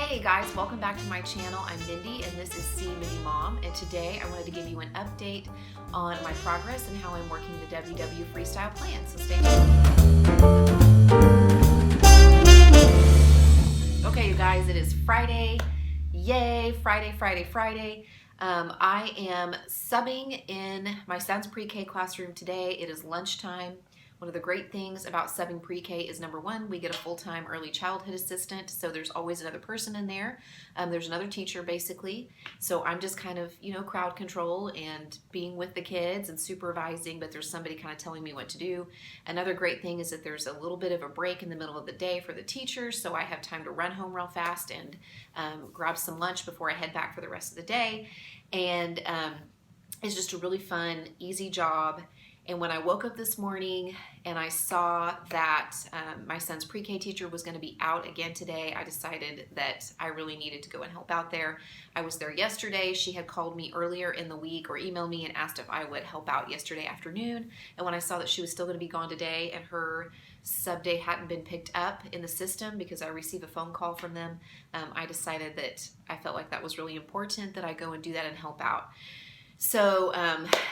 Hey guys, welcome back to my channel. I'm Mindy and this is See Mindy Mom, and today I wanted to give you an update on my progress and how I'm working the WW Freestyle plan, so stay tuned. Okay you guys, it is Friday. Yay, Friday. I am subbing in my son's pre-K classroom today. It is lunchtime. One of the great things about subbing pre-K is number one, we get a full-time early childhood assistant, so there's always another person in there. There's another teacher basically, so I'm just kind of, crowd control and being with the kids and supervising, but there's somebody kind of telling me what to do. Another great thing is that there's a little bit of a break in the middle of the day for the teachers, so I have time to run home real fast and grab some lunch before I head back for the rest of the day. And it's just a really fun, easy job. And when I woke up this morning and I saw that my son's pre-K teacher was going to be out again today, I decided that I really needed to go and help out there. I was there yesterday. She had called me earlier in the week or emailed me and asked if I would help out yesterday afternoon. And when I saw that she was still going to be gone today and her sub day hadn't been picked up in the system because I received a phone call from them, I decided that I felt like that was really important that I go and do that and help out. So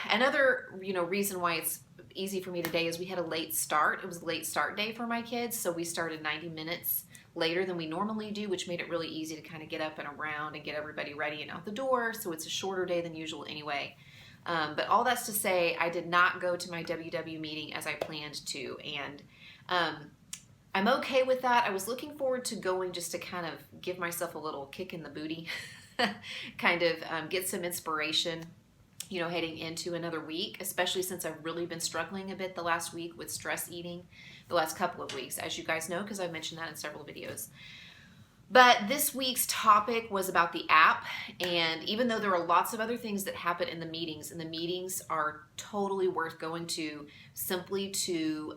another reason why it's easy for me today is we had a late start. It was a late start day for my kids, so we started 90 minutes later than we normally do, which made it really easy to kind of get up and around and get everybody ready and out the door, so it's a shorter day than usual anyway. But all that's to say, I did not go to my WW meeting as I planned to, and I'm okay with that. I was looking forward to going just to kind of give myself a little kick in the booty, kind of get some inspiration, heading into another week, especially since I've really been struggling a bit the last week with stress eating, the last couple of weeks, as you guys know, because I've mentioned that in several videos. But this week's topic was about the app, and even though there are lots of other things that happen in the meetings, and the meetings are totally worth going to simply to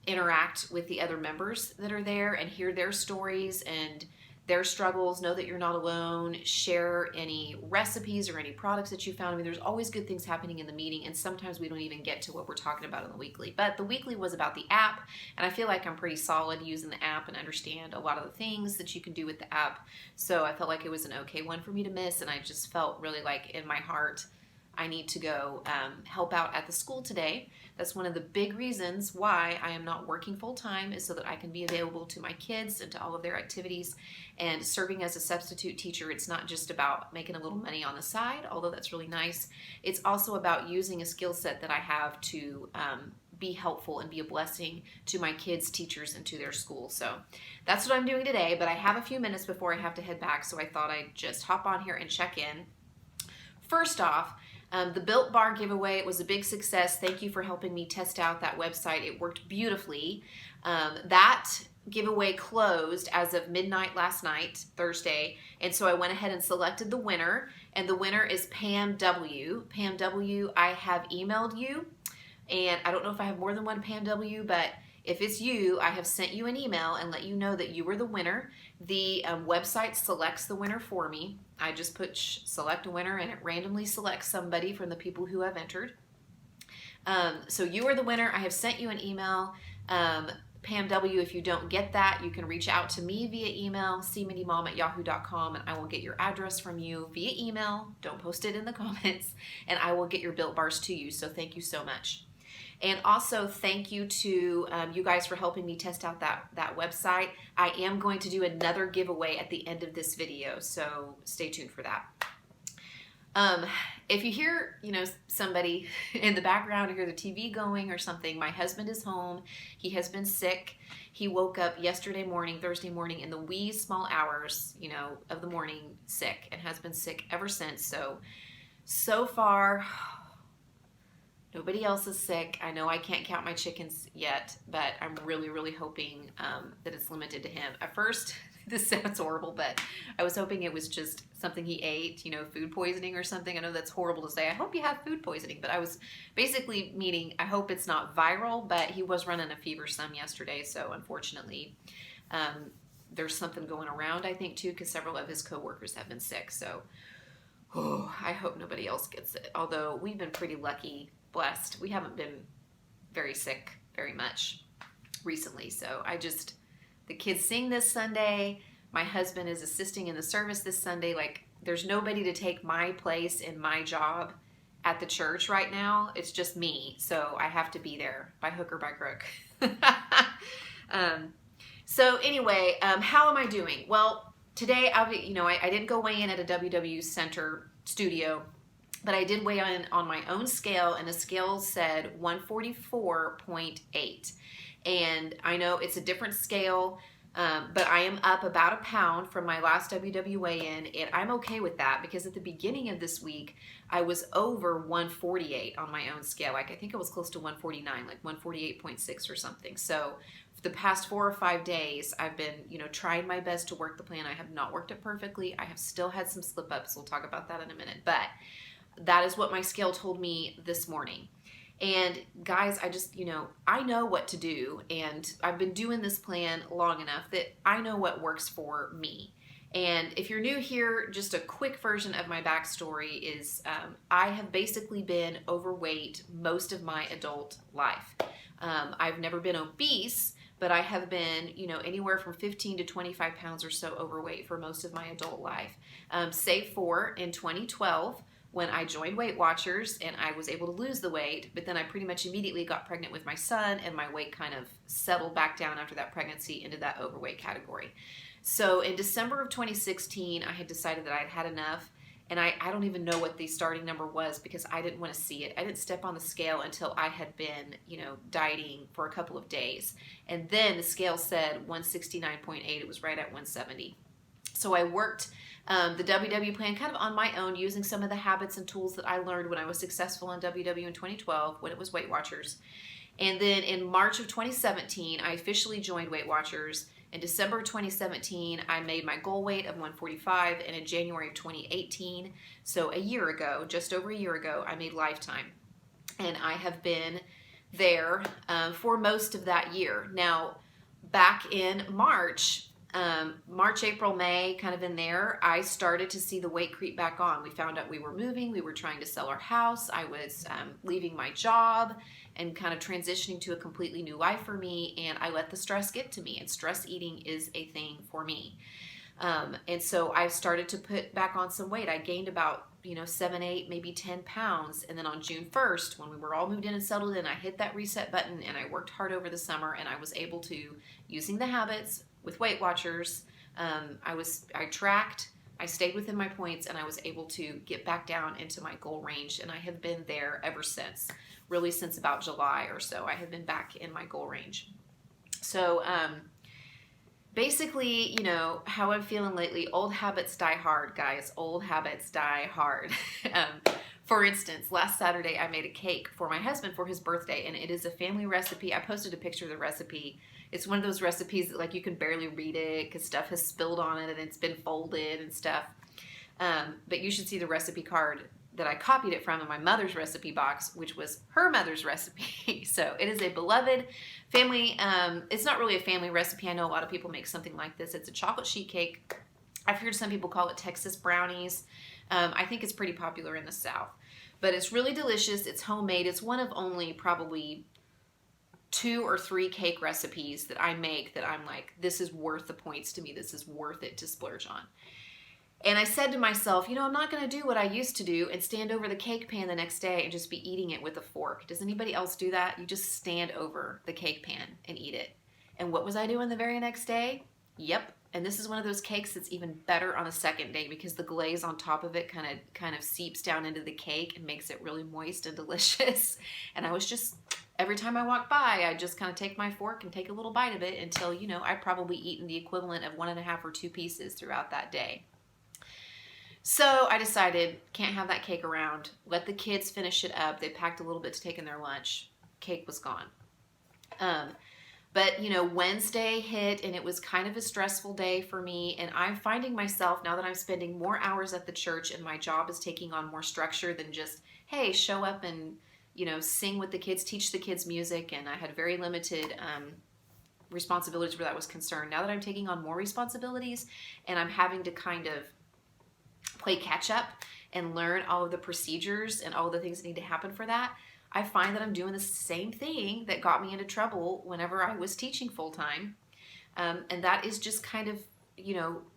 interact with the other members that are there and hear their stories and their struggles, know that you're not alone, share any recipes or any products that you found. I mean, there's always good things happening in the meeting, and sometimes we don't even get to what we're talking about in the weekly. But the weekly was about the app, and I feel like I'm pretty solid using the app and understand a lot of the things that you can do with the app. So I felt like it was an okay one for me to miss, and I just felt really like in my heart, I need to go help out at the school today. That's one of the big reasons why I am not working full-time, is so that I can be available to my kids and to all of their activities. And serving as a substitute teacher, it's not just about making a little money on the side, although that's really nice. It's also about using a skill set that I have to be helpful and be a blessing to my kids, teachers, and to their school. So that's what I'm doing today, but I have a few minutes before I have to head back, so I thought I'd just hop on here and check in. First off, the Built Bar giveaway, it was a big success. Thank you for helping me test out that website. It worked beautifully. That giveaway closed as of midnight last night, Thursday, and so I went ahead and selected the winner, and the winner is Pam W. Pam W, I have emailed you, and I don't know if I have more than one Pam W, but if it's you, I have sent you an email and let you know that you were the winner. The website selects the winner for me. I just put select a winner and it randomly selects somebody from the people who have entered. So you are the winner. I have sent you an email. Pam W, if you don't get that, you can reach out to me via email, cmindymom@yahoo.com, and I will get your address from you via email. Don't post it in the comments, and I will get your Built Bars to you. So thank you so much. And also thank you to you guys for helping me test out that website. I am going to do another giveaway at the end of this video, so stay tuned for that. If you hear, somebody in the background or hear the TV going or something, my husband is home. He has been sick. He woke up yesterday morning, Thursday morning, in the wee small hours, of the morning sick, and has been sick ever since. So far, nobody else is sick. I know I can't count my chickens yet, but I'm really, really hoping that it's limited to him. At first, this sounds horrible, but I was hoping it was just something he ate, food poisoning or something. I know that's horrible to say. I hope you have food poisoning, but I was basically meaning I hope it's not viral, but he was running a fever some yesterday, so unfortunately there's something going around, I think, too, because several of his coworkers have been sick, so I hope nobody else gets it, although we've been pretty lucky, blessed. We haven't been very sick very much recently, so the kids sing this Sunday. My husband is assisting in the service this Sunday. Like, there's nobody to take my place in my job at the church right now. It's just me. So I have to be there by hook or by crook. So anyway, how am I doing? Well, today, I didn't go weigh in at a WW Center studio, but I did weigh in on my own scale, and the scale said 144.8. And I know it's a different scale, but I am up about a pound from my last WW weigh-in, and I'm okay with that because at the beginning of this week, I was over 148 on my own scale. Like, I think it was close to 149, like 148.6 or something. So for the past 4 or 5 days, I've been, trying my best to work the plan. I have not worked it perfectly. I have still had some slip-ups. We'll talk about that in a minute. But that is what my scale told me this morning. And guys, I know what to do, and I've been doing this plan long enough that I know what works for me. And if you're new here, just a quick version of my backstory is I have basically been overweight most of my adult life. I've never been obese, but I have been, anywhere from 15 to 25 pounds or so overweight for most of my adult life, save for in 2012, when I joined Weight Watchers and I was able to lose the weight, but then I pretty much immediately got pregnant with my son, and my weight kind of settled back down after that pregnancy into that overweight category. So in December of 2016, I had decided that I'd had enough, and I don't even know what the starting number was because I didn't want to see it. I didn't step on the scale until I had been, dieting for a couple of days. And then the scale said 169.8. It was right at 170. So I worked the WW plan kind of on my own, using some of the habits and tools that I learned when I was successful in WW in 2012 when it was Weight Watchers. And then in March of 2017, I officially joined Weight Watchers. In December 2017, I made my goal weight of 145, and in January of 2018, so a year ago, just over a year ago, I made Lifetime. And I have been there for most of that year. Now, back in March, April, May, kind of in there, I started to see the weight creep back on. We found out we were moving. We were trying to sell our house. I was leaving my job and kind of transitioning to a completely new life for me. And I let the stress get to me. And stress eating is a thing for me. And so I started to put back on some weight. I gained about 7, 8, maybe 10 pounds. And then on June 1st, when we were all moved in and settled in, I hit that reset button, and I worked hard over the summer, and I was able to, using the habits with Weight Watchers, I tracked, I stayed within my points, and I was able to get back down into my goal range, and I have been there ever since, really since about July or so. I have been back in my goal range. So basically, how I'm feeling lately, old habits die hard, guys. Old habits die hard. For instance, last Saturday I made a cake for my husband for his birthday, and it is a family recipe. I posted a picture of the recipe. It's one of those recipes that, like, you can barely read it because stuff has spilled on it and it's been folded and stuff. But you should see the recipe card that I copied it from in my mother's recipe box, which was her mother's recipe. So it is a beloved family. It's not really a family recipe. I know a lot of people make something like this. It's a chocolate sheet cake. I've heard some people call it Texas brownies. I think it's pretty popular in the South. But it's really delicious. It's homemade. It's one of only probably 2 or 3 cake recipes that I make that I'm like, this is worth the points to me. This is worth it to splurge on. And I said to myself, I'm not going to do what I used to do and stand over the cake pan the next day and just be eating it with a fork. Does anybody else do that? You just stand over the cake pan and eat it. And what was I doing the very next day? Yep. And this is one of those cakes that's even better on the second day because the glaze on top of it kind of seeps down into the cake and makes it really moist and delicious. And I was just, every time I walked by, I just kind of take my fork and take a little bite of it until, I'd probably eaten the equivalent of 1.5 or 2 pieces throughout that day. So I decided, can't have that cake around. Let the kids finish it up. They packed a little bit to take in their lunch. Cake was gone. But, Wednesday hit, and it was kind of a stressful day for me. And I'm finding myself, now that I'm spending more hours at the church and my job is taking on more structure than just, hey, show up and, sing with the kids, teach the kids music. And I had very limited responsibilities where that was concerned. Now that I'm taking on more responsibilities and I'm having to kind of play catch up and learn all of the procedures and all of the things that need to happen for that, I find that I'm doing the same thing that got me into trouble whenever I was teaching full time. And that is just kind of,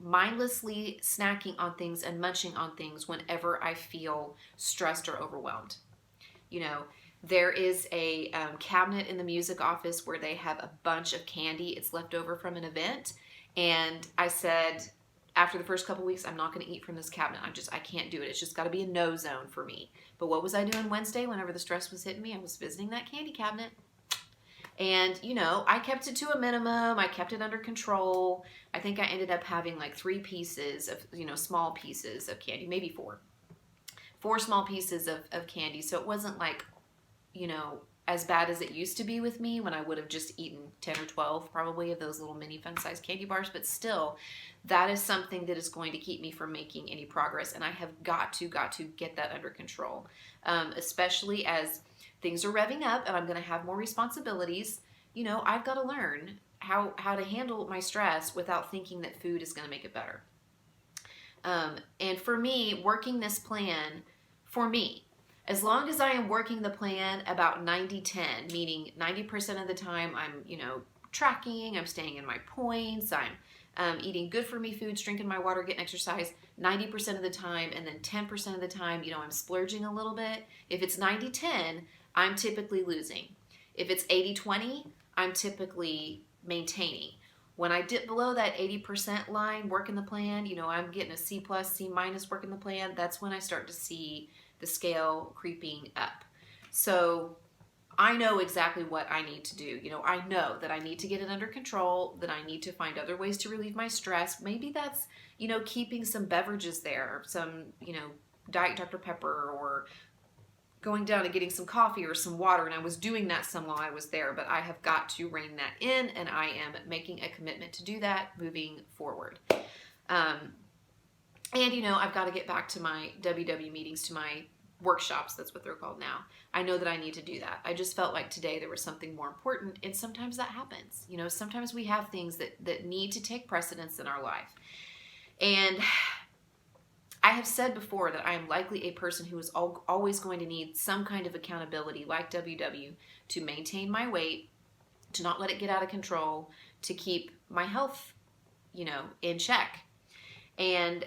mindlessly snacking on things and munching on things whenever I feel stressed or overwhelmed. There is a cabinet in the music office where they have a bunch of candy. It's left over from an event. And I said, after the first couple weeks, I'm not going to eat from this cabinet. I can't do it. It's just got to be a no zone for me. But what was I doing Wednesday whenever the stress was hitting me? I was visiting that candy cabinet. And, I kept it to a minimum. I kept it under control. I think I ended up having like 3 pieces of, small pieces of candy, maybe 4. 4 small pieces of candy. So it wasn't like, as bad as it used to be with me when I would have just eaten 10 or 12 probably of those little mini fun-sized candy bars. But still, that is something that is going to keep me from making any progress. And I have got to get that under control, especially as things are revving up and I'm going to have more responsibilities. I've got to learn how to handle my stress without thinking that food is going to make it better. And for me, working this plan, as long as I am working the plan about 90-10, meaning 90% of the time I'm, tracking, I'm staying in my points, I'm eating good for me foods, drinking my water, getting exercise 90% of the time, and then 10% of the time, I'm splurging a little bit. If it's 90-10, I'm typically losing. If it's 80-20, I'm typically maintaining. When I dip below that 80% line, working the plan, I'm getting a C+, C- working the plan, that's when I start to see the scale creeping up. So I know exactly what I need to do. I know that I need to get it under control, that I need to find other ways to relieve my stress. Maybe that's, keeping some beverages there, some, Diet Dr. Pepper, or going down and getting some coffee or some water. And I was doing that some while I was there, but I have got to rein that in, and I am making a commitment to do that moving forward. And, I've got to get back to my WW meetings, to my workshops. That's what they're called now. I know that I need to do that. I just felt like today there was something more important, and sometimes that happens. Sometimes we have things that need to take precedence in our life. And I have said before that I am likely a person who is always going to need some kind of accountability, like WW, to maintain my weight, to not let it get out of control, to keep my health, in check. And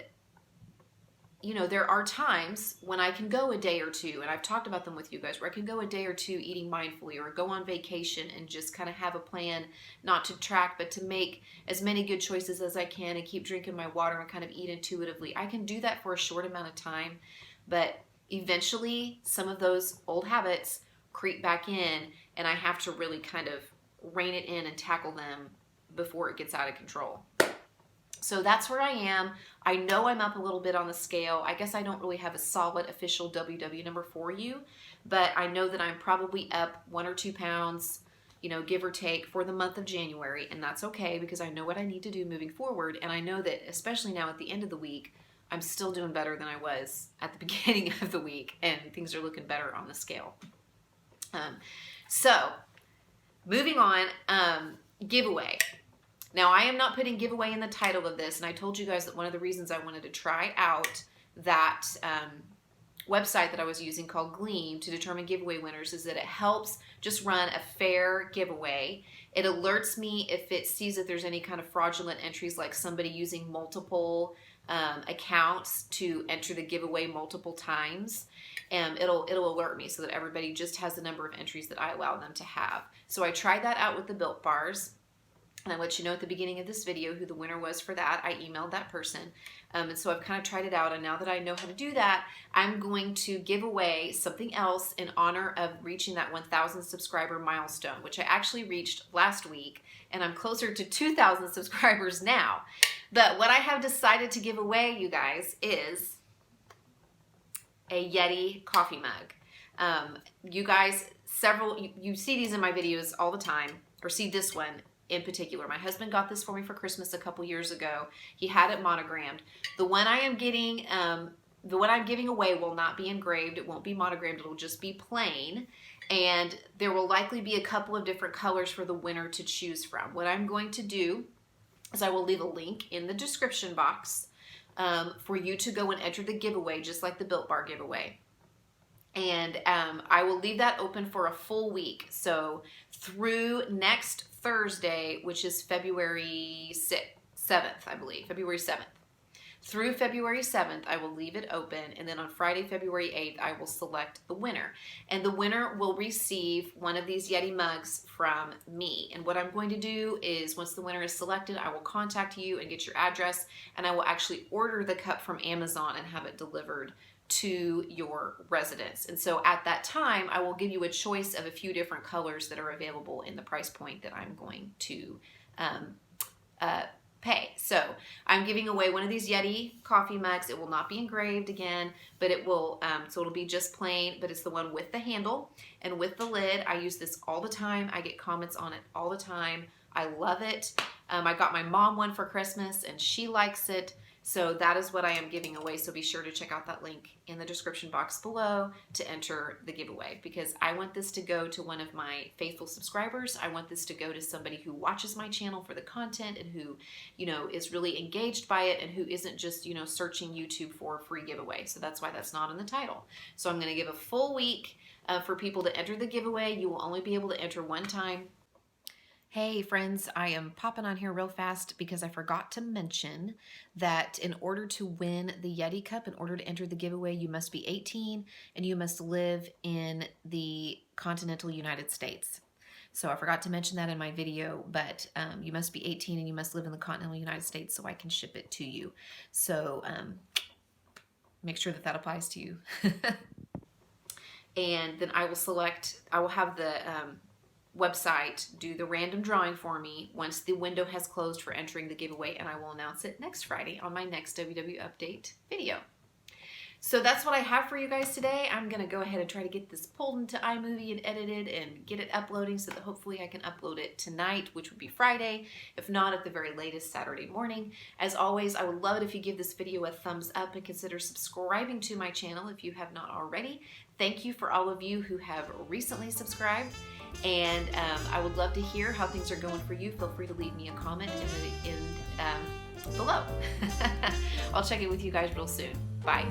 there are times when I can go a day or two, and I've talked about them with you guys, where I can go a day or two eating mindfully, or go on vacation and just kind of have a plan, not to track, but to make as many good choices as I can and keep drinking my water and kind of eat intuitively. I can do that for a short amount of time, but eventually some of those old habits creep back in, and I have to really kind of rein it in and tackle them before it gets out of control. So that's where I am. I know I'm up a little bit on the scale. I guess I don't really have a solid official WW number for you, but I know that I'm probably up 1 or 2 pounds, give or take, for the month of January, and that's okay because I know what I need to do moving forward, and I know that especially now at the end of the week, I'm still doing better than I was at the beginning of the week, and things are looking better on the scale. So moving on, giveaway. Now, I am not putting giveaway in the title of this, and I told you guys that one of the reasons I wanted to try out that website that I was using called Gleam to determine giveaway winners is that it helps just run a fair giveaway. It alerts me if it sees that there's any kind of fraudulent entries, like somebody using multiple accounts to enter the giveaway multiple times. It'll alert me so that everybody just has the number of entries that I allow them to have. So I tried that out with the Built Bars. And I let you know at the beginning of this video who the winner was for that. I emailed that person. And so I've kind of tried it out. And now that I know how to do that, I'm going to give away something else in honor of reaching that 1,000 subscriber milestone, which I actually reached last week. And I'm closer to 2,000 subscribers now. But what I have decided to give away, you guys, is a Yeti coffee mug. You guys, you see these in my videos all the time, or see this one in particular. My husband got this for me for Christmas a couple years ago. He had it monogrammed. The one I am getting, the one I'm giving away will not be engraved. It won't be monogrammed. It'll just be plain. And there will likely be a couple of different colors for the winner to choose from. What I'm going to do is I will leave a link in the description box for you to go and enter the giveaway, just like the Built Bar giveaway. And I will leave that open for a full week. So through next Thursday, which is February 7th, I believe, February 7th. Through February 7th, I will leave it open, and then on Friday, February 8th, I will select the winner. And the winner will receive one of these Yeti mugs from me. And what I'm going to do is, once the winner is selected, I will contact you and get your address, and I will actually order the cup from Amazon and have it delivered to your residence. And so at that time, I will give you a choice of a few different colors that are available in the price point that I'm going to pay. So I'm giving away one of these Yeti coffee mugs. It will not be engraved again, but it will, so it'll be just plain, but it's the one with the handle and with the lid. I use this all the time. I get comments on it all the time. I love it. I got my mom one for Christmas and she likes it. So that is what I am giving away. So be sure to check out that link in the description box below to enter the giveaway, because I want this to go to one of my faithful subscribers. I want this to go to somebody who watches my channel for the content and who, you know, is really engaged by it and who isn't just, you know, searching YouTube for a free giveaway. So that's why that's not in the title. So I'm going to give a full week for people to enter the giveaway. You will only be able to enter one time. Hey friends, I am popping on here real fast because I forgot to mention that in order to win the Yeti cup, in order to enter the giveaway, you must be 18 and you must live in the continental United States. So I forgot to mention that in my video, but you must be 18 and you must live in the continental United States so I can ship it to you. So make sure that that applies to you. And then I will have the website do the random drawing for me once the window has closed for entering the giveaway, and I will announce it next Friday on my next WW Update video. So that's what I have for you guys today. I'm going to go ahead and try to get this pulled into iMovie and edited and get it uploading so that hopefully I can upload it tonight, which would be Friday, if not at the very latest Saturday morning. As always, I would love it if you give this video a thumbs up and consider subscribing to my channel if you have not already. Thank you for all of you who have recently subscribed. And I would love to hear how things are going for you. Feel free to leave me a comment below. I'll check in with you guys real soon. Bye.